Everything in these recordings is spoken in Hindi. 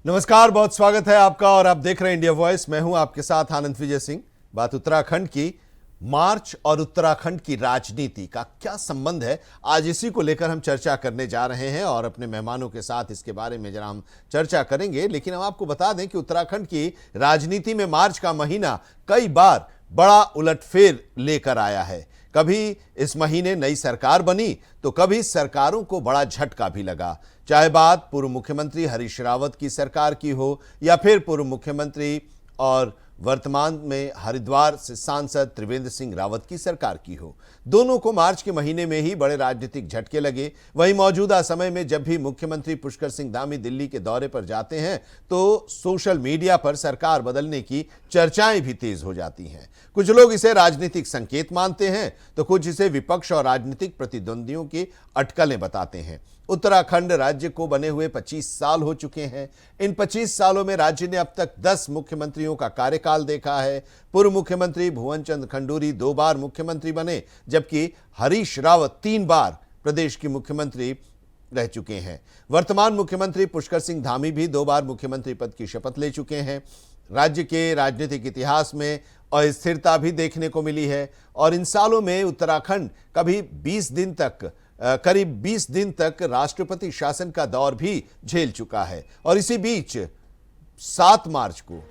नमस्कार, बहुत स्वागत है आपका और आप देख रहे हैं इंडिया वॉइस। मैं हूं आपके साथ आनंद विजय सिंह। बात उत्तराखंड की। मार्च और उत्तराखंड की राजनीति का क्या संबंध है, आज इसी को लेकर हम चर्चा करने जा रहे हैं और अपने मेहमानों के साथ इसके बारे में जरा हम चर्चा करेंगे। लेकिन हम आपको बता दें कि उत्तराखंड की राजनीति में मार्च का महीना कई बार बड़ा उलटफेर लेकर आया है। कभी इस महीने नई सरकार बनी तो कभी सरकारों को बड़ा झटका भी लगा, चाहे बात पूर्व मुख्यमंत्री हरीश रावत की सरकार की हो या फिर पूर्व मुख्यमंत्री और वर्तमान में हरिद्वार से सांसद त्रिवेंद्र सिंह रावत की सरकार की हो। दोनों को मार्च के महीने में ही बड़े राजनीतिक झटके लगे। वहीं मौजूदा समय में जब भी मुख्यमंत्री पुष्कर सिंह धामी दिल्ली के दौरे पर जाते हैं तो सोशल मीडिया पर सरकार बदलने की चर्चाएं भी तेज हो जाती हैं। कुछ लोग इसे राजनीतिक संकेत मानते हैं तो कुछ इसे विपक्ष और राजनीतिक प्रतिद्वंदियों की अटकलें बताते हैं। उत्तराखंड राज्य को बने हुए 25 साल हो चुके हैं। इन 25 सालों में राज्य ने अब तक 10 मुख्यमंत्रियों का कार्यकाल देखा है। पूर्व मुख्यमंत्री भुवन चंद खंडूरी 2 बार मुख्यमंत्री बने, जबकि हरीश रावत 3 बार प्रदेश की मुख्यमंत्री रह चुके हैं। वर्तमान मुख्यमंत्री पुष्कर सिंह धामी भी 2 बार मुख्यमंत्री पद की शपथ ले चुके हैं। राज्य के राजनीतिक इतिहास में अस्थिरता भी देखने को मिली है और इन सालों में उत्तराखंड करीब 20 दिन तक राष्ट्रपति शासन का दौर भी झेल चुका है। और इसी बीच 7 मार्च को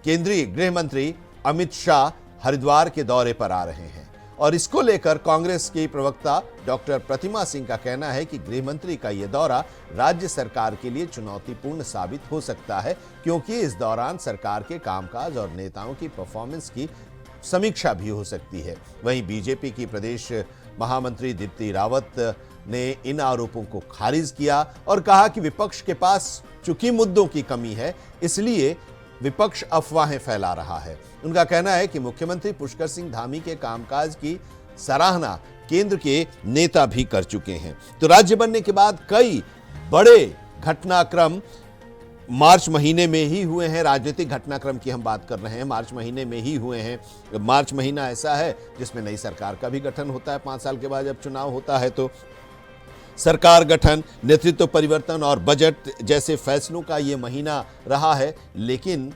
केंद्रीय गृह मंत्री अमित शाह हरिद्वार के दौरे पर आ रहे हैं और इसको लेकर कांग्रेस की प्रवक्ता डॉक्टर प्रतिमा सिंह का कहना है कि गृह मंत्री का यह दौरा राज्य सरकार के लिए चुनौतीपूर्ण साबित हो सकता है, क्योंकि इस दौरान सरकार के कामकाज और नेताओं की परफॉर्मेंस की समीक्षा भी हो सकती है। वहीं बीजेपी की प्रदेश महामंत्री दीप्ति रावत ने इन आरोपों को खारिज किया और कहा कि विपक्ष के पास चूंकि मुद्दों की कमी है, इसलिए विपक्ष अफवाहें फैला रहा है। उनका कहना है कि मुख्यमंत्री पुष्कर सिंह धामी के कामकाज की सराहना केंद्र के नेता भी कर चुके हैं। तो राज्य बनने के बाद कई बड़े घटनाक्रम मार्च महीने में ही हुए हैं। राजनीतिक घटनाक्रम की हम बात कर रहे हैं, मार्च महीने में ही हुए हैं। मार्च महीना ऐसा है जिसमें नई सरकार का भी गठन होता है। 5 साल के बाद जब चुनाव होता है तो सरकार गठन, नेतृत्व परिवर्तन और बजट जैसे फैसलों का ये महीना रहा है। लेकिन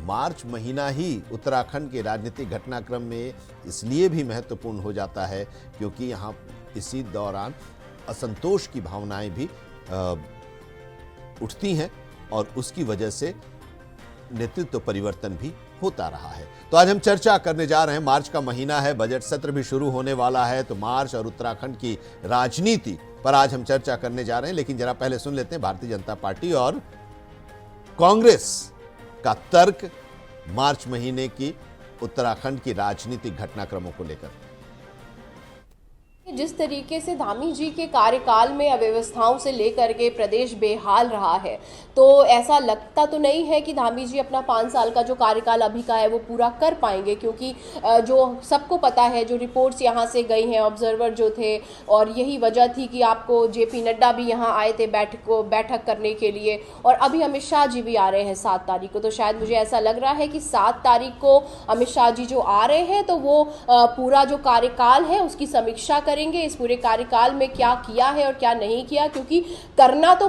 मार्च महीना ही उत्तराखंड के राजनीतिक घटनाक्रम में इसलिए भी महत्वपूर्ण हो जाता है क्योंकि यहाँ इसी दौरान असंतोष की भावनाएं भी उठती हैं और उसकी वजह से नेतृत्व परिवर्तन भी होता रहा है। तो आज हम चर्चा करने जा रहे हैं। मार्च का महीना है, बजट सत्र भी शुरू होने वाला है, तो मार्च और उत्तराखंड की राजनीति पर आज हम चर्चा करने जा रहे हैं। लेकिन जरा पहले सुन लेते हैं भारतीय जनता पार्टी और कांग्रेस का तर्क मार्च महीने की उत्तराखंड की राजनीतिक घटनाक्रमों को लेकर। जिस तरीके से धामी जी के कार्यकाल में अव्यवस्थाओं से लेकर के प्रदेश बेहाल रहा है, तो ऐसा लगता तो नहीं है कि धामी जी अपना 5 साल का जो कार्यकाल अभी का है वो पूरा कर पाएंगे, क्योंकि जो सबको पता है, जो रिपोर्ट्स यहाँ से गई हैं, ऑब्जर्वर जो थे, और यही वजह थी कि आपको जेपी नड्डा भी यहाँ आए थे बैठक करने के लिए, और अभी अमित शाह जी भी आ रहे हैं 7 तारीख को। तो शायद मुझे ऐसा लग रहा है कि 7 तारीख को अमित शाह जी जो आ रहे हैं तो वो पूरा जो कार्यकाल है उसकी समीक्षा करें, इस पूरे कार्यकाल में क्या किया है और क्या नहीं किया, क्योंकि करना तो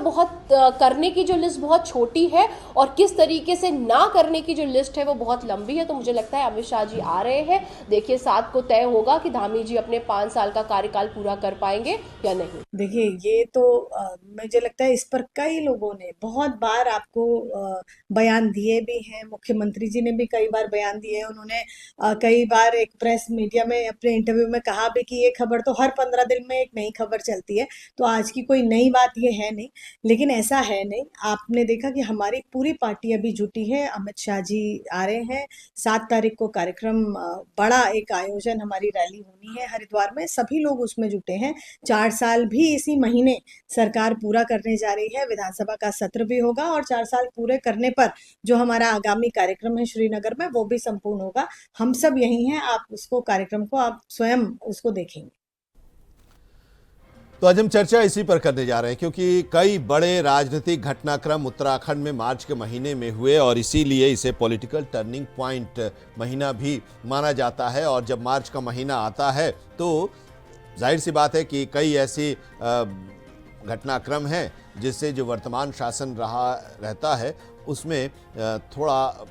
करने की जो लिस्ट बहुत छोटी है और किस तरीके से ना करने की जो लिस्ट है वो बहुत लंबी है। तो मुझे लगता है अमित शाह जी आ रहे हैं, देखिए 7 को तय होगा कि धामी जी अपने 5 साल का कार्यकाल पूरा कर पाएंगे या नहीं। देखिए, ये तो मुझे लगता है इस पर कई लोगों ने बहुत बार आपको बयान दिए भी हैं। मुख्यमंत्री जी ने भी कई बार बयान दिए हैं। उन्होंने कई बार एक प्रेस मीडिया में अपने इंटरव्यू में कहा भी कि ये खबर तो हर 15 दिन में एक नई खबर चलती है, तो आज की कोई नई बात ये है नहीं। लेकिन ऐसा है नहीं, आपने देखा कि हमारी पूरी पार्टी अभी जुटी है। अमित शाह जी आ रहे हैं 7 तारीख को कार्यक्रम, बड़ा एक आयोजन, हमारी रैली होनी है हरिद्वार में, सभी लोग उसमें जुटे हैं। 4 साल भी इसी महीने सरकार पूरा करने जा रही है, विधानसभा का सत्र भी होगा और 4 साल पूरे करने पर जो हमारा आगामी कार्यक्रम है श्रीनगर में वो भी संपूर्ण होगा। हम सब यही हैं, आप उसको कार्यक्रम को आप स्वयं उसको देखेंगे। तो आज हम चर्चा इसी पर करने जा रहे हैं क्योंकि कई बड़े राजनीतिक घटनाक्रम उत्तराखंड में मार्च के महीने में हुए और इसीलिए इसे पॉलिटिकल टर्निंग पॉइंट महीना भी माना जाता है। और जब मार्च का महीना आता है तो जाहिर सी बात है कि कई ऐसी घटनाक्रम है जिससे जो वर्तमान शासन रहता है उसमें थोड़ा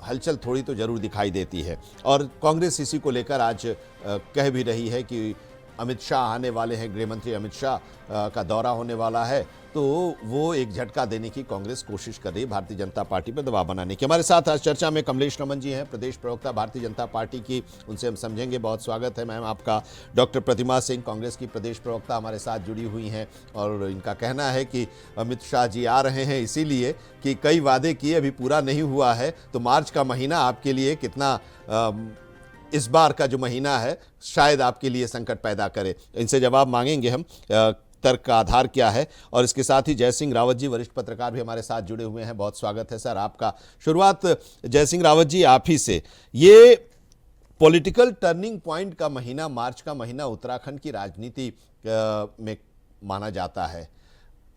हलचल थोड़ी तो जरूर दिखाई देती है। और कांग्रेस इसी को लेकर आज कह भी रही है कि अमित शाह आने वाले हैं, गृह मंत्री अमित शाह का दौरा होने वाला है, तो वो एक झटका देने की कांग्रेस कोशिश कर रही है भारतीय जनता पार्टी पर दबाव बनाने की। हमारे साथ आज चर्चा में कमलेश रमन जी हैं, प्रदेश प्रवक्ता भारतीय जनता पार्टी की, उनसे हम समझेंगे। बहुत स्वागत है मैम आपका। डॉक्टर प्रतिमा सिंह, कांग्रेस की प्रदेश प्रवक्ता, हमारे साथ जुड़ी हुई हैं और इनका कहना है कि अमित शाह जी आ रहे हैं इसीलिए कि कई वादे किए अभी पूरा नहीं हुआ है, तो मार्च का महीना आपके लिए कितना इस बार का जो महीना है शायद आपके लिए संकट पैदा करे। इनसे जवाब मांगेंगे हम, तर्क का आधार क्या है। और इसके साथ ही जयसिंह रावत जी, वरिष्ठ पत्रकार, भी हमारे साथ जुड़े हुए हैं। बहुत स्वागत है सर आपका। शुरुआत जयसिंह रावत जी आप ही से। ये पॉलिटिकल टर्निंग पॉइंट का महीना, मार्च का महीना उत्तराखंड की राजनीति में माना जाता है।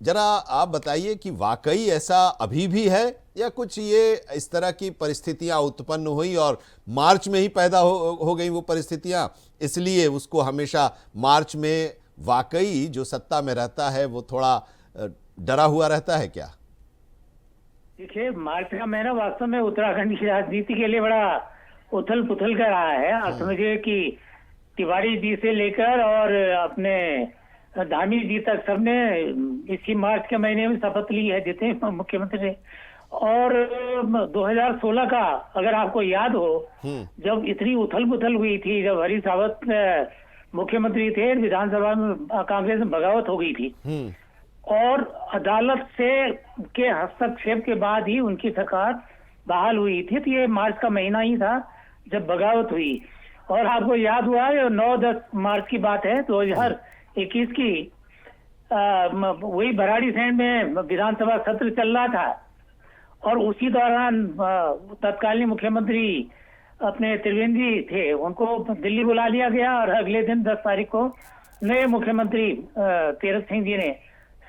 जरा आप बताइए कि वाकई ऐसा अभी भी है या कुछ ये इस तरह की परिस्थितियां उत्पन्न हुई और मार्च में ही पैदा हो गई वो परिस्थितियां, इसलिए उसको हमेशा मार्च में वाकई जो सत्ता में रहता है वो थोड़ा डरा हुआ रहता है क्या? देखिए, मार्च का महीना वास्तव में उत्तराखंड की राजनीति के लिए बड़ा उथल पुथल का रहा है। आप समझिए कि तिवारी जी से लेकर और अपने धामी जी तक सबने इसी मार्च के महीने में शपथ ली है जितने मुख्यमंत्री ने। और 2016 का अगर आपको याद हो, जब इतनी उथल पुथल हुई थी, जब हरीश रावत मुख्यमंत्री थे, विधानसभा में कांग्रेस में बगावत हो गई थी और अदालत से के हस्तक्षेप के बाद ही उनकी सरकार बहाल हुई थी। तो ये मार्च का महीना ही था जब बगावत हुई। और आपको याद हुआ 9-10 मार्च की बात है 2021 की, वही भराड़ीसैंण में विधानसभा सत्र चल रहा था और उसी दौरान तत्कालीन मुख्यमंत्री अपने त्रिवेंद्र जी थे, उनको दिल्ली बुला लिया गया और अगले दिन 10 तारीख को नए मुख्यमंत्री तीरथ सिंह जी ने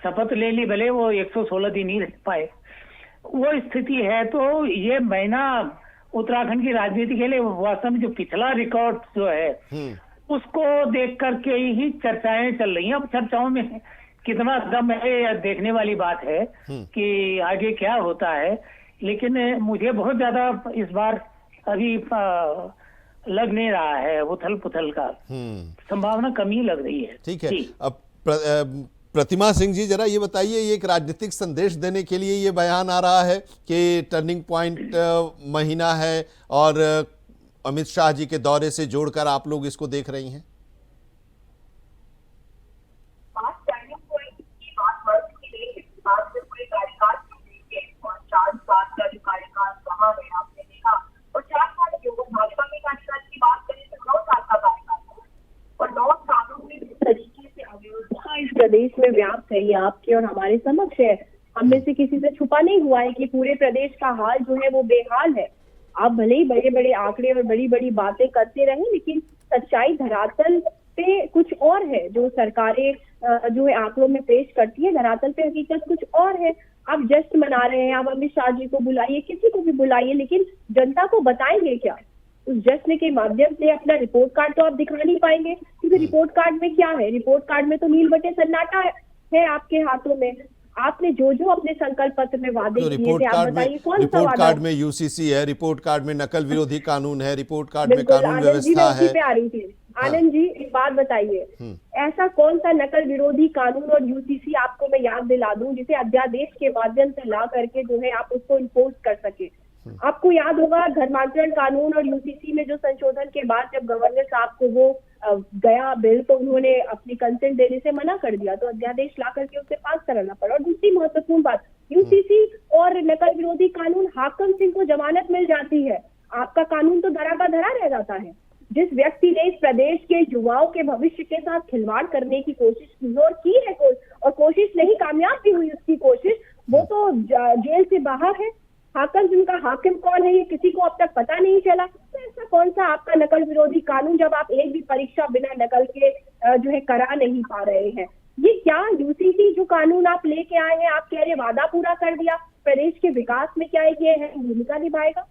शपथ ले ली। भले वो 116 दिन ही रह पाए, वो स्थिति है। तो ये महीना उत्तराखंड की राजनीति के लिए वास्तव में जो पिछला रिकॉर्ड जो है उसको देख करके ही चर्चाएं चल रही हैं। अब चर्चाओं में कितना दम है यह देखने वाली बात है कि आगे क्या होता है। लेकिन मुझे बहुत ज्यादा इस बार अभी लग नहीं रहा है उथल पुथल का, संभावना कम ही लग रही है। ठीक है। अब प्रतिमा सिंह जी, जरा ये बताइए, ये एक राजनीतिक संदेश देने के लिए ये बयान आ रहा है कि टर्निंग पॉइंट महीना है और अमित शाह जी के दौरे से जोड़कर आप लोग इसको देख रही हैं? टर्निंग पॉइंट की बात वर्ष की नहीं है, बात में पूरे कार्यकाल और 4 साल का जो कार्यकाल रहा है आपने देखा, और 4 साल के ऊपर भाजपा के कार्यकाल की बात करें तो 9 साल का कार्यकाल है और 9 सालों में जिस तरीके से अव्यवस्था इस प्रदेश में व्याप्त है, ये आपके और हमारे समक्ष है। हम में से किसी से छुपा नहीं हुआ है कि पूरे प्रदेश का हाल जो है वो बेहाल है। आप भले ही बड़े बड़े आंकड़े और बड़ी बड़ी बातें करते रहें, लेकिन सच्चाई धरातल पे कुछ और है। जो सरकारें जो है आंकड़ों में पेश करती है, धरातल पे हकीकत कुछ और है। आप जश्न मना रहे हैं, आप अमित शाह जी को बुलाइए, किसी को भी बुलाइए, लेकिन जनता को बताएंगे क्या? उस जश्न के माध्यम से अपना रिपोर्ट कार्ड तो आप दिखा नहीं पाएंगे, क्योंकि रिपोर्ट कार्ड में क्या है? रिपोर्ट कार्ड में तो नील बटे सन्नाटा है आपके हाथों में। आपने जो जो अपने संकल्प पत्र में वादे किए थे, आप बताइए कौन सा वादा? रिपोर्ट कार्ड में यूसीसी है, रिपोर्ट कार्ड में नकल विरोधी कानून है, रिपोर्ट कार्ड में कानून व्यवस्था है। पे आ रही थी आनंद जी, एक बात बताइए, ऐसा कौन सा नकल विरोधी कानून और यूसीसी आपको मैं याद दिला दूं जिसे अध्यादेश के माध्यम से ला करके जो है आप उसको इम्पोज कर सके? आपको याद होगा धर्मांतरण कानून और यूसीसी में जो संशोधन के बाद जब गवर्नर साहब को वो गया बिल, तो उन्होंने अपनी कंसेंट देने से मना कर दिया, तो अध्यादेश ला करके उसे पास कराना पड़ा। और दूसरी महत्वपूर्ण बात, यूसीसी और नकल विरोधी कानून, हाकम सिंह को जमानत मिल जाती है, आपका कानून तो धरा का धरा रह जाता है। जिस व्यक्ति ने इस प्रदेश के युवाओं के भविष्य के साथ खिलवाड़ करने की कोशिश की और की है और कोशिश नहीं कामयाब भी हुई उसकी कोशिश, वो तो जेल से बाहर है। हाकम सिंह का हाकिम कौन है ये किसी को अब तक पता नहीं चला। तो ऐसा कौन सा आपका नकल विरोधी कानून जब आप एक भी परीक्षा बिना नकल के जो है करा नहीं पा रहे हैं? ये क्या यूसीसी जो कानून आप लेके आए हैं, आप कह रहे वादा पूरा कर दिया, प्रदेश के विकास में क्या ये है भूमिका निभाएगा?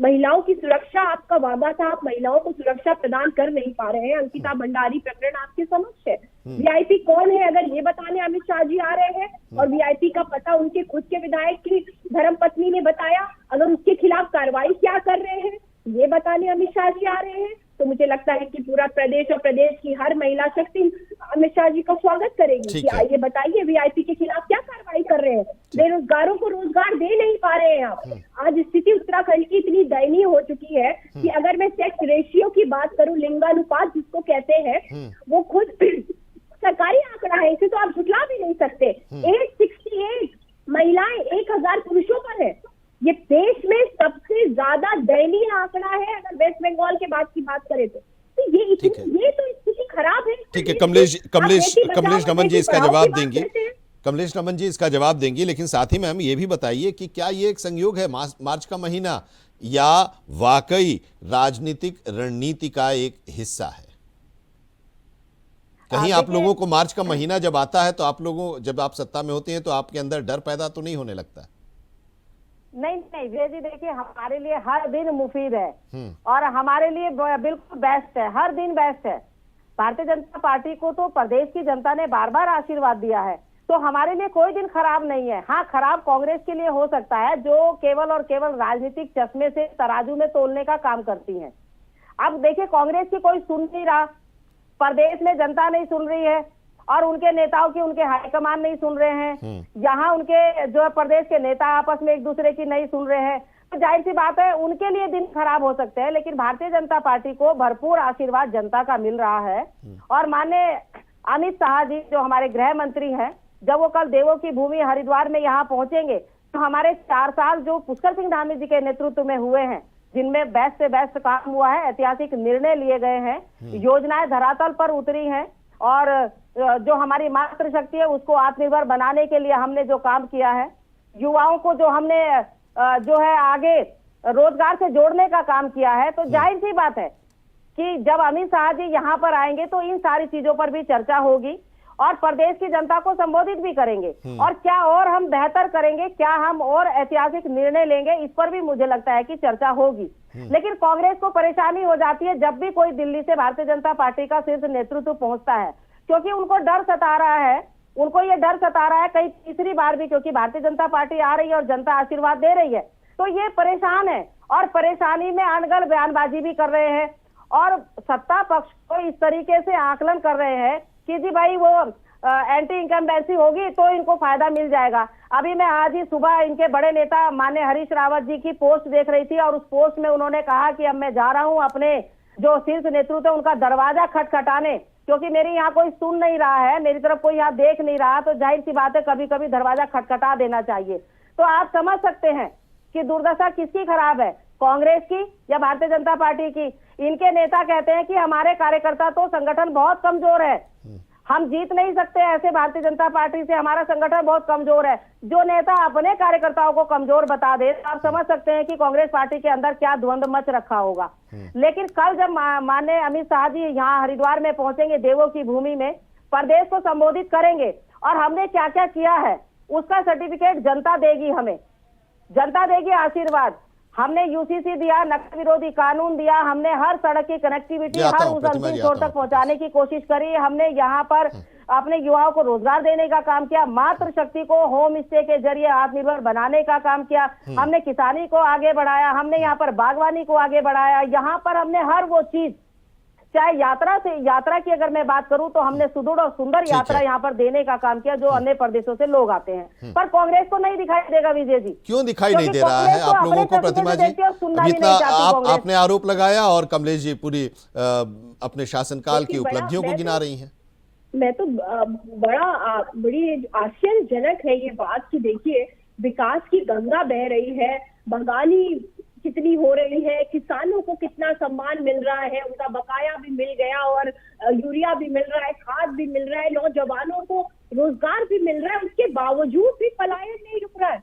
महिलाओं की सुरक्षा आपका वादा था, आप महिलाओं को सुरक्षा प्रदान कर नहीं पा रहे हैं। अंकिता भंडारी प्रकरण आपके समक्ष है। वीआईपी कौन है अगर ये बताने अमित शाह जी आ रहे हैं, और वीआईपी का पता उनके खुद के विधायक की धर्मपत्नी ने बताया, अगर उसके खिलाफ कार्रवाई क्या कर रहे हैं ये बताने अमित शाह जी आ रहे हैं, तो मुझे लगता है कि पूरा प्रदेश और प्रदेश की हर महिला शक्ति अमित शाह जी का स्वागत करेगी ठीक कि है। आइए बताइए वीआईपी के खिलाफ क्या कार्रवाई कर रहे हैं। बेरोजगारों को रोजगार दे नहीं पा रहे हैं आप। आज स्थिति उत्तराखंड की इतनी दयनीय हो चुकी है कि अगर मैं सेक्स रेशियो की बात करूं, लिंगानुपात जिसको कहते हैं, वो खुद सरकारी आंकड़ा है, इसे तो आप झुठला भी नहीं सकते। 868 महिलाएं 1000 पुरुषों पर है। ये देश में सबसे ज्यादा दयनीय आंकड़ा है अगर वेस्ट बंगाल के बाद की बात करें तो ये ठीक है। ये तो स्थिति खराब है। ठीक है, कमलेश बेटी बचाओ, नमन जी बेटी इसका पढ़ाओ जवाब की बात देंगे। करते हैं। कमलेश नमन जी इसका जवाब देंगे, लेकिन साथ ही में हम ये भी बताइए कि क्या ये एक संयोग है मार्च का महीना, या वाकई राजनीतिक रणनीति का एक हिस्सा है? कहीं आप लोगों को मार्च का महीना जब आता है तो आप लोगों, जब आप सत्ता में होते हैं तो आपके अंदर डर पैदा तो नहीं होने लगता? नहीं नहीं विजय जी, देखिए हमारे लिए हर दिन मुफीद है और हमारे लिए बिल्कुल बेस्ट है, हर दिन बेस्ट है। भारतीय जनता पार्टी को तो प्रदेश की जनता ने बार बार आशीर्वाद दिया है, तो हमारे लिए कोई दिन खराब नहीं है। हाँ, खराब कांग्रेस के लिए हो सकता है, जो केवल और केवल राजनीतिक चश्मे से तराजू में तोलने का काम करती है। अब देखिए, कांग्रेस की कोई सुन नहीं रहा, प्रदेश में जनता नहीं सुन रही है और उनके नेताओं की, उनके हाईकमान नहीं सुन रहे हैं। यहाँ उनके जो प्रदेश के नेता आपस में एक दूसरे की नहीं सुन रहे हैं, तो जाहिर सी बात है उनके लिए दिन खराब हो सकते हैं। लेकिन भारतीय जनता पार्टी को भरपूर आशीर्वाद जनता का मिल रहा है और माननीय अमित शाह जी जो हमारे गृह मंत्री हैं, जब वो कल देवों की भूमि हरिद्वार में यहाँ पहुंचेंगे तो हमारे 4 साल जो पुष्कर सिंह धामी जी के नेतृत्व में हुए हैं, जिनमें बेस्ट से बेस्ट काम हुआ है, ऐतिहासिक निर्णय लिए गए हैं, योजनाएं धरातल पर उतरी हैं और जो हमारी मातृशक्ति है उसको आत्मनिर्भर बनाने के लिए हमने जो काम किया है, युवाओं को जो हमने जो है आगे रोजगार से जोड़ने का काम किया है, तो जाहिर सी बात है कि जब अमित शाह जी यहाँ पर आएंगे तो इन सारी चीजों पर भी चर्चा होगी और प्रदेश की जनता को संबोधित भी करेंगे और क्या और हम बेहतर करेंगे, क्या हम और ऐतिहासिक निर्णय लेंगे, इस पर भी मुझे लगता है कि चर्चा होगी। लेकिन कांग्रेस को परेशानी हो जाती है जब भी कोई दिल्ली से भारतीय जनता पार्टी का शीर्ष नेतृत्व पहुंचता है, क्योंकि उनको डर सता रहा है, उनको ये डर सता रहा है कहीं तीसरी बार भी, क्योंकि भारतीय जनता पार्टी आ रही है और जनता आशीर्वाद दे रही है, तो ये परेशान है और परेशानी में अनगढ़ बयानबाजी भी कर रहे हैं और सत्ता पक्ष को इस तरीके से आकलन कर रहे हैं कि जी भाई वो एंटी इनकम्बेंसी होगी तो इनको फायदा मिल जाएगा। अभी मैं आज ही सुबह इनके बड़े नेता माननीय हरीश रावत जी की पोस्ट देख रही थी और उस पोस्ट में उन्होंने कहा कि अब मैं जा रहा हूं अपने जो शीर्ष नेतृत्व है उनका दरवाजा खटखटाने, क्योंकि मेरी यहाँ कोई सुन नहीं रहा है, मेरी तरफ कोई यहाँ देख नहीं रहा, तो जाहिर सी बात है कभी कभी दरवाजा खटखटा देना चाहिए। तो आप समझ सकते हैं कि दुर्दशा किसकी खराब है, कांग्रेस की या भारतीय जनता पार्टी की। इनके नेता कहते हैं कि हमारे कार्यकर्ता तो संगठन बहुत कमजोर है, हम जीत नहीं सकते ऐसे भारतीय जनता पार्टी से, हमारा संगठन बहुत कमजोर है। जो नेता अपने कार्यकर्ताओं को कमजोर बता दे, आप समझ सकते हैं कि कांग्रेस पार्टी के अंदर क्या द्वंद्व मच रखा होगा। लेकिन कल जब माननीय अमित शाह जी यहाँ हरिद्वार में पहुंचेंगे, देवों की भूमि में प्रदेश को संबोधित करेंगे और हमने क्या क्या किया है उसका सर्टिफिकेट जनता देगी, हमें जनता देगी आशीर्वाद। हमने यूसीसी दिया, नक्सल विरोधी कानून दिया, हमने हर सड़क की कनेक्टिविटी हर उस अंतिम छोर तक पहुंचाने की कोशिश करी, हमने यहाँ पर अपने युवाओं को रोजगार देने का काम किया, मातृशक्ति को होम स्टे के जरिए आत्मनिर्भर बनाने का काम किया, हमने किसानी को आगे बढ़ाया, हमने यहाँ पर बागवानी को आगे बढ़ाया, यहाँ पर हमने हर वो चीज, चाहे यात्रा की अगर मैं बात करूं तो हमने सुदृढ़ और सुंदर यात्रा यहाँ पर देने का काम किया जो अन्य प्रदेशों से लोग आते हैं। पर कांग्रेस को नहीं दिखाई देगा विजय जी। क्यों दिखाई नहीं दे रहा है आप लोगों को प्रतिमा जी? जितना आपने आरोप लगाया और कमलेश जी पूरी अपने शासनकाल की उपलब्धियों को गिना रही हैं। मैं तो बड़ी आश्चर्यजनक है ये बात कि देखिए विकास की गंगा बह रही है, बंगाली कितनी हो रही है, किसानों को कितना सम्मान मिल रहा है, उनका बकाया भी मिल गया और यूरिया भी मिल रहा है, खाद भी मिल रहा है, नौजवानों को रोजगार भी मिल रहा है, उसके बावजूद भी पलायन नहीं रुक रहा है।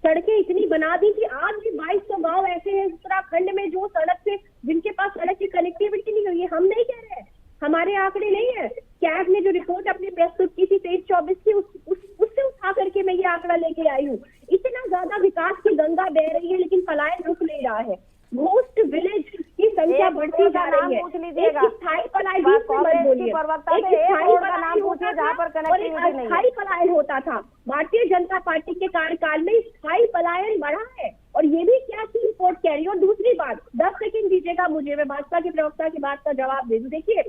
सड़कें इतनी बना दी कि आज भी 2200 गांव ऐसे हैं उत्तराखंड में जो सड़क से, जिनके पास सड़क की कनेक्टिविटी नहीं हुई है। हम नहीं कह रहे हैं, हमारे आंकड़े नहीं है, कैग ने जो रिपोर्ट अपनी प्रस्तुत की थी 23-24 की उससे उठा करके मैं ये आंकड़ा लेके आई हूँ। इतना ज्यादा विकास की गंगा बह रही है लेकिन पलायन रुक नहीं रहा है। घोस्ट विलेज की संख्या बढ़ती जा रही है। पूछ लीजिएगा। एक स्थायी पलायन बीच में मत बोलिए। प्रवक्ता से एक रोड का नाम पूछिए जहाँ पर कनेक्टिविटी नहीं है। स्थायी पलायन होता था। भारतीय जनता पार्टी के कार्यकाल में स्थायी पलायन बढ़ा है, और ये भी क्या की रिपोर्ट कह रही है। और दूसरी बात, 10 सेकंड दीजिएगा मुझे, मैं भाजपा के प्रवक्ता की बात का जवाब दे दूं। देखिए,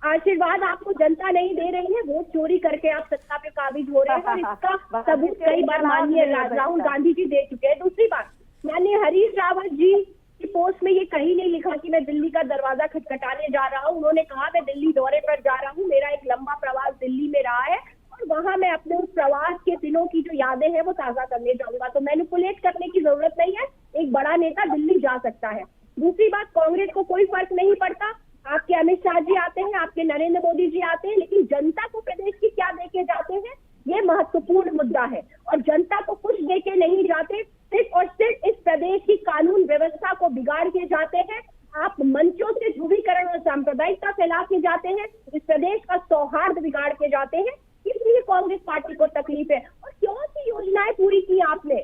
आशीर्वाद आपको जनता नहीं दे रही है, वोट चोरी करके आप सत्ता पे काबिज हो रहे हैं, और इसका सबूत कई बार माननीय राहुल गांधी जी दे चुके हैं। दूसरी बात, माननीय हरीश रावत जी की पोस्ट में ये कहीं नहीं लिखा कि मैं दिल्ली का दरवाजा खटखटाने जा रहा हूँ। उन्होंने कहा मैं दिल्ली दौरे पर जा रहा हूँ, मेरा एक लंबा प्रवास दिल्ली में रहा है, और वहां मैं अपने उस प्रवास के दिनों की जो यादें हैं वो ताजा करने जाऊंगा। तो मैनिपुलेट करने की जरूरत नहीं है, एक बड़ा नेता दिल्ली जा सकता है। दूसरी बात, कांग्रेस को कोई फर्क नहीं पड़ता, आपके अमित शाह जी आते हैं, आपके नरेंद्र मोदी जी आते हैं, लेकिन जनता को प्रदेश की क्या देके जाते हैं, ये महत्वपूर्ण मुद्दा है। और जनता को कुछ देके नहीं जाते, सिर्फ और सिर्फ इस प्रदेश की कानून व्यवस्था को बिगाड़ के जाते हैं। आप मंचों से ध्रुवीकरण और सांप्रदायिकता फैला के जाते हैं, इस प्रदेश का सौहार्द बिगाड़ के जाते हैं, इसलिए कांग्रेस पार्टी को तकलीफ है। और क्यों सी योजनाएं पूरी की आपने।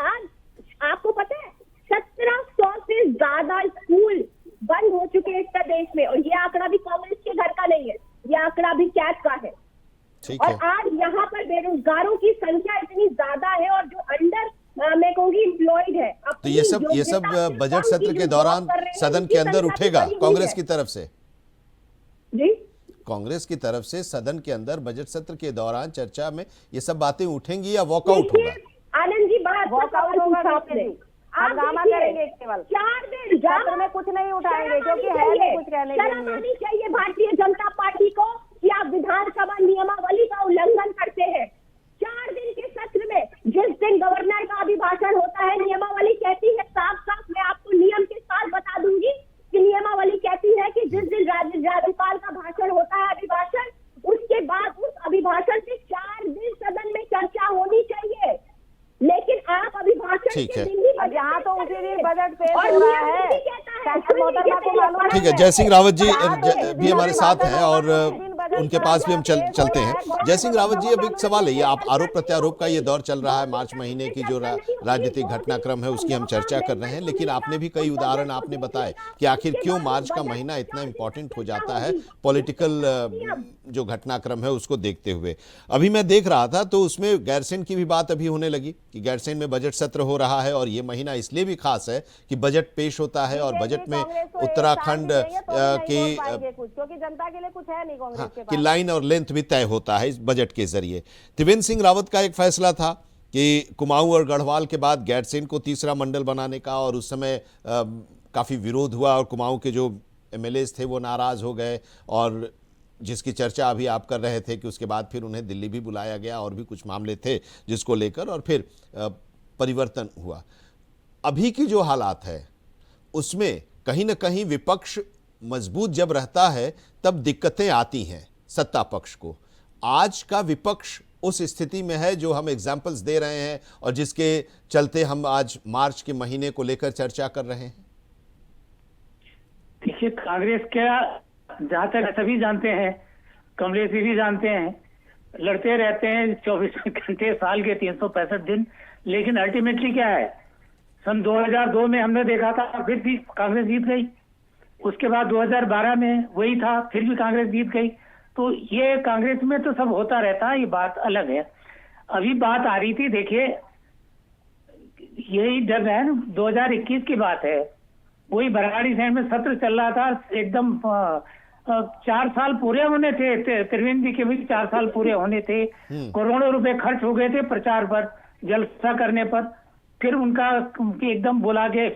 आज आपको पता है 1700 से ज्यादा स्कूल बंद हो चुके हैं इस प्रदेश में, और ये आंकड़ा भी कांग्रेस के घर का नहीं है, ये आंकड़ा भी कैट का है। और आज यहाँ पर बेरोजगारों की संख्या इतनी ज्यादा है, और जो अंडर मैं कहूंगी एम्प्लॉयड है। तो ये सब बजट सत्र के दौरान सदन के अंदर उठेगा कांग्रेस की तरफ से जी। कांग्रेस की तरफ से सदन के अंदर बजट सत्र के दौरान चर्चा में ये सब बातें उठेंगी या वॉकआउट होगा? आनंद जी, बात वॉकआउट होगा, हंगामा करेंगे केवल 4 दिन सत्र में कुछ नहीं उठाएंगे, क्योंकि है नहीं कुछ कहने के लिए। आनी चाहिए भारतीय जनता पार्टी को कि आप विधानसभा नियमावली का उल्लंघन करते हैं। 4 दिन के सत्र में जिस दिन गवर्नर का अभिभाषण होता है, नियमावली कहती है साफ साफ, मैं आपको नियम के साथ बता दूंगी कि नियमावली कहती है कि जिस दिन राज्यपाल का भाषण होता है, अभिभाषण, उसके बाद उस अभिभाषण से 4 दिन सदन में चर्चा होनी चाहिए। लेकिन आप अभिभाषण के दिन भी यहाँ तो उसी दिन बजट पेश हो रहा है। ठीक है, जय सिंह रावत जी भी हमारे साथ हैं और उनके पास भी हम चलते हैं। जय सिंह रावत जी, अब एक सवाल है, ये आप आरोप प्रत्यारोप का ये दौर चल रहा है, मार्च महीने की जो राजनीतिक घटनाक्रम है उसकी हम चर्चा कर रहे हैं, लेकिन आपने भी कई उदाहरण आपने बताए कि आखिर क्यों मार्च का महीना इतना इंपॉर्टेंट हो जाता है पॉलिटिकल जो घटनाक्रम है उसको देखते हुए। अभी मैं देख रहा था तो उसमें गैरसैंण की भी बात अभी होने लगी कि गैरसैंण में बजट सत्र हो रहा है, और ये महीना इसलिए भी खास है कि बजट पेश होता है, और बजट में उत्तराखंड की क्योंकि जनता के लिए कुछ है नहीं कांग्रेस के पास, कि लाइन और लेंथ भी तय होता है इस बजट के जरिए। त्रिवेंद्र सिंह रावत का एक फैसला था कि कुमाऊं और गढ़वाल के बाद गैरसैंण को तीसरा मंडल बनाने का, और उस समय काफी विरोध हुआ और कुमाऊं के जो एमएलएज थे वो नाराज हो गए, और जिसकी चर्चा अभी आप कर रहे थे कि उसके बाद फिर उन्हें दिल्ली भी बुलाया गया और भी कुछ मामले थे जिसको लेकर, और फिर परिवर्तन हुआ। अभी की जो हालात है उसमें कहीं ना कहीं विपक्ष मजबूत जब रहता है तब दिक्कतें आती हैं सत्ता पक्ष को। आज का विपक्ष उस स्थिति में है जो हम एग्जाम्पल्स दे रहे हैं और जिसके चलते हम आज मार्च के महीने को लेकर चर्चा कर रहे हैं। देखिए, कांग्रेस क्या, जहां तक सभी जानते हैं, कमलेश जी भी जानते हैं, लड़ते रहते हैं 24 घंटे साल के 365 दिन, लेकिन अल्टीमेटली क्या है, सन 2002 में हमने देखा था, फिर भी कांग्रेस जीत गई। उसके बाद 2012 में वही था, फिर भी कांग्रेस जीत गई। तो ये कांग्रेस में तो सब होता रहता है, ये बात अलग है। अभी बात आ रही थी, देखिए यही जब है 2021 की बात है, वही भराड़ीसैंण में सत्र चल रहा था, एकदम 4 साल पूरे होने थे, त्रिवेंद्र जी के भी 4 साल पूरे होने थे, करोड़ों रुपए खर्च हो गए थे प्रचार पर, जलसा करने पर, फिर उनका एकदम बुला के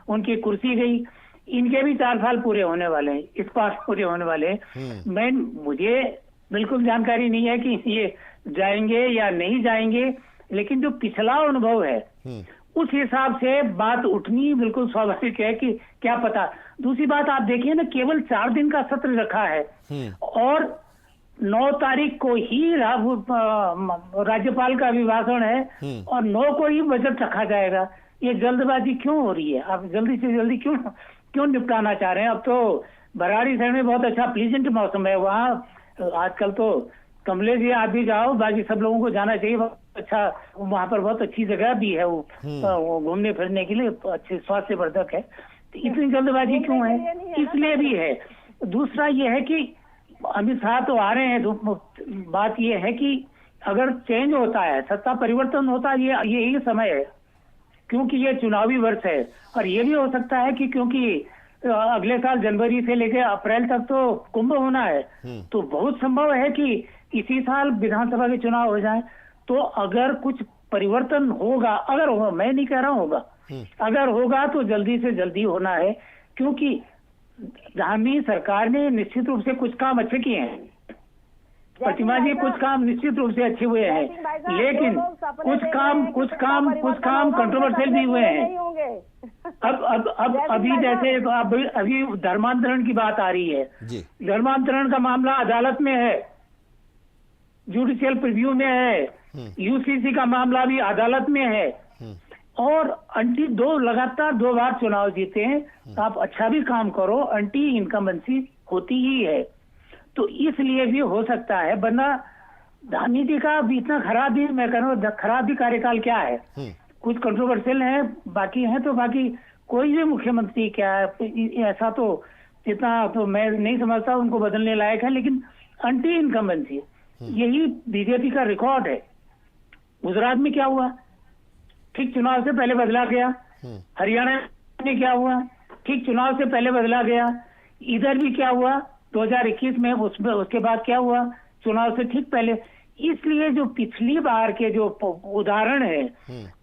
उनकी कुर्सी गई। इनके भी 4 साल पूरे होने वाले हैं, इस पास पूरे होने वाले हैं। मुझे बिल्कुल जानकारी नहीं है कि ये जाएंगे या नहीं जाएंगे, लेकिन जो पिछला अनुभव है उस हिसाब से बात उठनी बिल्कुल स्वाभाविक है कि क्या पता। दूसरी बात आप देखिए ना, केवल 4 दिन का सत्र रखा है और 9 तारीख को ही राज्यपाल का अभिभाषण है और 9 को ही बजट रखा जाएगा। ये जल्दबाजी क्यों हो रही है? आप जल्दी से जल्दी क्यों निपटाना चाह रहे हैं? अब तो भराड़ीसैंण में बहुत अच्छा प्लीजेंट मौसम है, वहाँ आजकल तो कमलेश जी आप भी जाओ, बाकी सब लोगों को जाना चाहिए। अच्छा, वहाँ पर बहुत अच्छी जगह भी है, वो घूमने फिरने के लिए अच्छे स्वास्थ्यवर्धक है। तो इतनी जल्दबाजी क्यों है? इसलिए भी है। दूसरा ये है कि अमित शाह तो आ रहे हैं, तो बात ये है कि अगर चेंज होता है, सत्ता परिवर्तन होता है, ये यही समय है, क्योंकि ये चुनावी वर्ष है। और ये भी हो सकता है कि क्योंकि अगले साल जनवरी से लेकर अप्रैल तक तो कुंभ होना है, तो बहुत संभव है कि इसी साल विधानसभा के चुनाव हो जाए। तो अगर कुछ परिवर्तन होगा, अगर होगा, मैं नहीं कह रहा होगा, अगर होगा तो जल्दी से जल्दी होना है, क्योंकि धामी सरकार ने निश्चित रूप से कुछ काम अच्छे किए हैं, प्रतिमा जी कुछ काम निश्चित रूप से अच्छे हुए हैं, लेकिन कुछ काम कंट्रोवर्शियल भी हुए हैं। अब अभी जैसे अभी धर्मांतरण की बात आ रही है, धर्मांतरण का मामला अदालत में है, जुडिशियल प्रीव्यू में है, यूसीसी का मामला भी अदालत में है, और लगातार 2 बार चुनाव जीते हैं। तो आप अच्छा भी काम करो, एंटी इनकम्बेंसी होती ही है। तो इसलिए भी हो सकता है, वरना धामी जी का भी इतना खराब भी, मैं कह रहा हूँ खराब भी कार्यकाल क्या है, कुछ कंट्रोवर्शियल है, बाकी है, तो बाकी कोई भी मुख्यमंत्री क्या है ऐसा तो इतना तो मैं नहीं समझता उनको बदलने लायक है। लेकिन एंटी इनकम्बेंसी यही बीजेपी का रिकॉर्ड है। गुजरात में क्या हुआ, ठीक चुनाव से पहले बदला गया। हरियाणा में क्या हुआ, ठीक चुनाव से पहले बदला गया। इधर भी क्या हुआ 2021 में, उसके बाद क्या हुआ, चुनाव से ठीक पहले। इसलिए जो पिछली बार के जो उदाहरण है,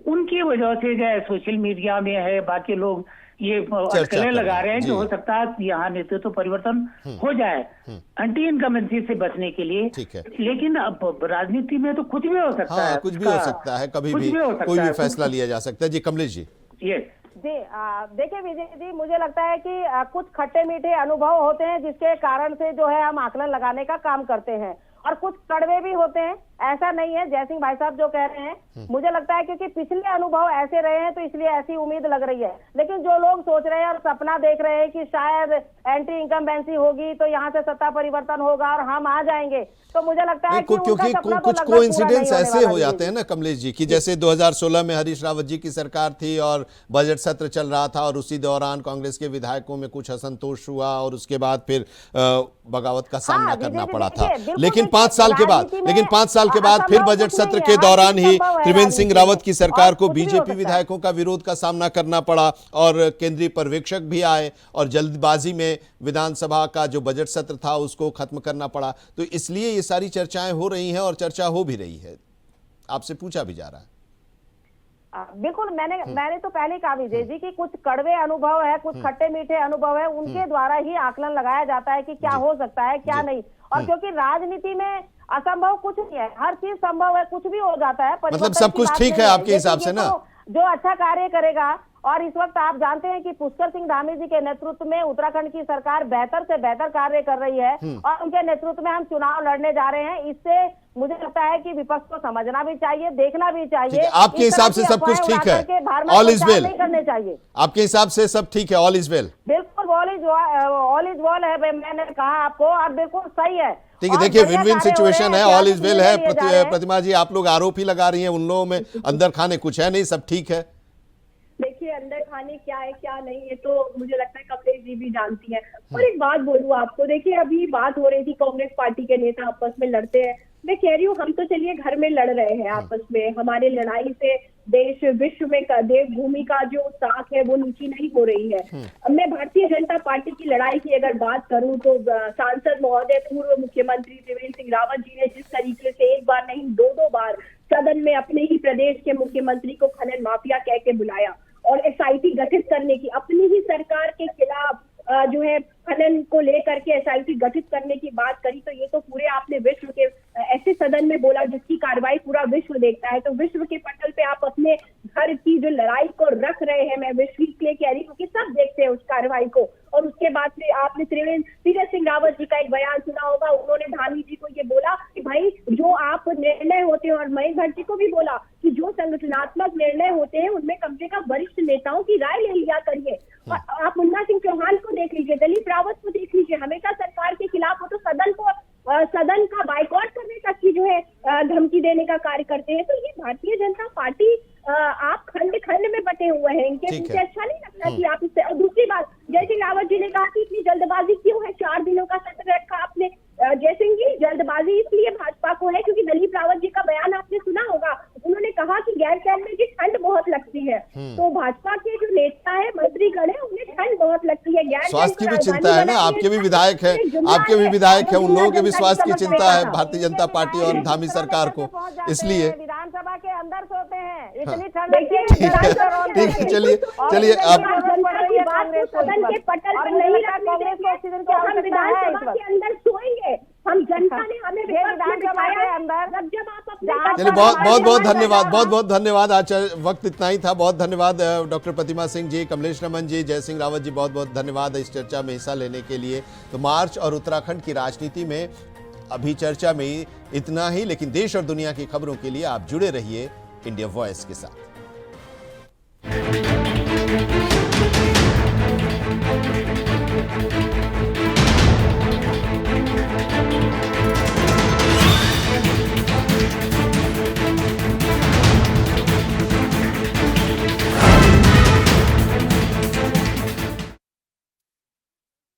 उनकी वजह से जो है सोशल मीडिया में है, बाकी लोग ये अटकलें लगा रहे हैं कि हो सकता है यहाँ नेतृत्व तो परिवर्तन हो जाए एंटी इनकम्बेंसी से बचने के लिए। लेकिन अब राजनीति में तो कुछ भी हो सकता है, कुछ भी हो सकता है, कभी भी कोई भी फैसला लिया जा सकता है। जी कमलेश जी। जी देखिए विजय जी, मुझे लगता है कि कुछ खट्टे मीठे अनुभव होते हैं जिसके कारण से जो है हम आकलन लगाने का काम करते हैं, और कुछ कड़वे भी होते हैं। ऐसा नहीं है, जय सिंह भाई साहब जो कह रहे हैं, मुझे लगता है क्योंकि पिछले अनुभव ऐसे रहे हैं तो इसलिए ऐसी उम्मीद लग रही है। लेकिन जो लोग सोच रहे हैं और सपना देख रहे हैं कि शायद एंटी इनकम्बेंसी होगी तो यहाँ से सत्ता परिवर्तन होगा और हम आ जाएंगे, तो मुझे लगता है कि क्योंकि कुछ कोइंसिडेंस ऐसे हो जाते हैं ना कमलेश जी, कि जैसे 2016 में हरीश रावत जी की सरकार थी और बजट सत्र चल रहा था, और उसी दौरान कांग्रेस के विधायकों में कुछ असंतोष हुआ और उसके बाद फिर बगावत का सामना करना पड़ा था। लेकिन 5 साल के बाद फिर बजट सत्र के दौरान ही त्रिवेंद्र सिंह रावत की सरकार को बीजेपी विधायकों का विरोध का सामना करना पड़ा, और केंद्रीय पर्यवेक्षक भी आए, और जल्दबाजी में विधानसभा का जो बजट सत्र था उसको खत्म करना पड़ा। तो इसलिए ये सारी चर्चाएं हो रही हैं और चर्चा हो भी रही है, आपसे पूछा भी जा रहा है। बिल्कुल, मैंने तो पहले कहा विजय जी कि कुछ कड़वे अनुभव है, कुछ खट्टे मीठे अनुभव है, उनके द्वारा ही आकलन लगाया जाता है कि क्या हो सकता है क्या नहीं। और क्योंकि राजनीति में असंभव कुछ नहीं है, हर चीज संभव है, कुछ भी हो जाता है। मतलब सब कुछ ठीक है आपके हिसाब से ना? जो अच्छा कार्य करेगा, और इस वक्त आप जानते हैं कि पुष्कर सिंह धामी जी के नेतृत्व में उत्तराखंड की सरकार बेहतर से बेहतर कार्य कर रही है, और उनके नेतृत्व में हम चुनाव लड़ने जा रहे हैं। इससे मुझे लगता है कि विपक्ष को समझना भी चाहिए, देखना भी चाहिए। आपके हिसाब से सब कुछ ठीक है, ऑल इज वेल करने चाहिए? आपके हिसाब से सब ठीक है, ऑल इज वेल? बिल्कुल ऑल इज वेल है, मैंने कहा आपको, और बिल्कुल सही है। ठीक है, देखिए विन विन सिचुएशन है, ऑल इज वेल है। प्रतिमा जी, आप लोग आरोप ही लगा रही हैं, उन लोगों में अंदर खाने कुछ है नहीं, सब ठीक है। देखिए अंदर खाने क्या है क्या नहीं है तो मुझे लगता है कमलेश जी भी जानती है। और एक बात बोलूं आपको, देखिए अभी बात हो रही थी कांग्रेस पार्टी के नेता आपस में लड़ते हैं। मैं कह रही हूँ हम तो चलिए घर में लड़ रहे हैं आपस में, हमारे लड़ाई से देश विश्व में देवभूमि का जो साख है वो नीची नहीं हो रही है। मैं भारतीय जनता पार्टी की लड़ाई की अगर बात करूं तो सांसद महोदय पूर्व मुख्यमंत्री त्रिवेंद्र सिंह रावत जी ने जिस तरीके से एक बार नहीं 2 बार सदन में अपने ही प्रदेश के मुख्यमंत्री को खनन माफिया कह के बुलाया, और एसआईटी गठित करने की अपनी ही सरकार के खिलाफ जो है खनन को लेकर के एसआईटी गठित करने की बात करी, तो ये तो पूरे आपने विश्व के ऐसे सदन में बोला जिसकी कार्रवाई पूरा विश्व देखता है। तो विश्व के पटल पे आप अपने घर की जो लड़ाई को रख रहे हैं, मैं विश्व के लिए कह रही हूँ कि सब देखते हैं उस कार्रवाई को। और उसके बाद से आपने त्रिवेंद्र सिंह रावत जी का एक बयान सुना होगा, उन्होंने धामी जी को ये बोला कि भाई जो आप निर्णय होते हैं, और महेश भट्ट जी को भी बोला कि जो संगठनात्मक निर्णय होते हैं उनमें कम से कम वरिष्ठ नेताओं की राय ले लिया करिए। और आप मुन्ना सिंह चौहान को देख लीजिए, दिलीप रावत को देख लीजिए, हमेशा सरकार के खिलाफ हो तो सदन का बाइकआउट करने तक की जो है धमकी लेने का कार्य करते हैं। तो ये भारतीय जनता पार्टी आप खंड खंड में बटे हुए हैं, इनके ठीक पीछे है। अच्छा नहीं लगता कि आप इससे। और दूसरी बात, जय सिंह रावत जी ने कहा कि इतनी जल्दबाजी क्यों है, 4 दिनों का सत्र रखा आपने। जय सिंह जी, जल्दबाजी इसलिए भाजपा को है क्योंकि दिलीप रावत जी का बयान आपने सुना होगा, उन्होंने कहा कि गैरसैंण में जी ठंड बहुत लगती है। तो भाजपा के जो नेता है, मंत्रीगण है, उन्हें ठंड बहुत लगती है। गैरसैंण स्वास्थ्य की को भी राजधानी चिंता है ना, बनाने आपके भी में विधायक हैं, जुमला आपके भी है, विधायक हैं, वो उन लोगों के भी जुमला स्वास्थ्य की जनता चिंता है समझ भारतीय जनता पार्टी और धामी सरकार को, इसलिए विधानसभा के अंदर सोते हैं, इतनी ठंड देखिए, लगती है, ठीक है, ठीक है, चलिए चलिए अब जनता की बात को सदन के पटल पर नहीं रखने देंगे, तो हम विधानसभा के अंदर सोएंगे। हम जनता ने हमें विपक्ष में बिठाया है। जब आप अपने चलिए बहुत बहुत धन्यवाद, बहुत बहुत धन्यवाद। आज वक्त इतना ही था। बहुत धन्यवाद डॉक्टर प्रतिमा सिंह जी, कमलेश रमन जी, जय सिंह रावत जी, बहुत बहुत धन्यवाद इस चर्चा में हिस्सा लेने के लिए। तो मार्च और उत्तराखंड की राजनीति में अभी चर्चा में इतना ही, लेकिन देश और दुनिया की खबरों के लिए आप जुड़े रहिए इंडिया वॉइस के साथ।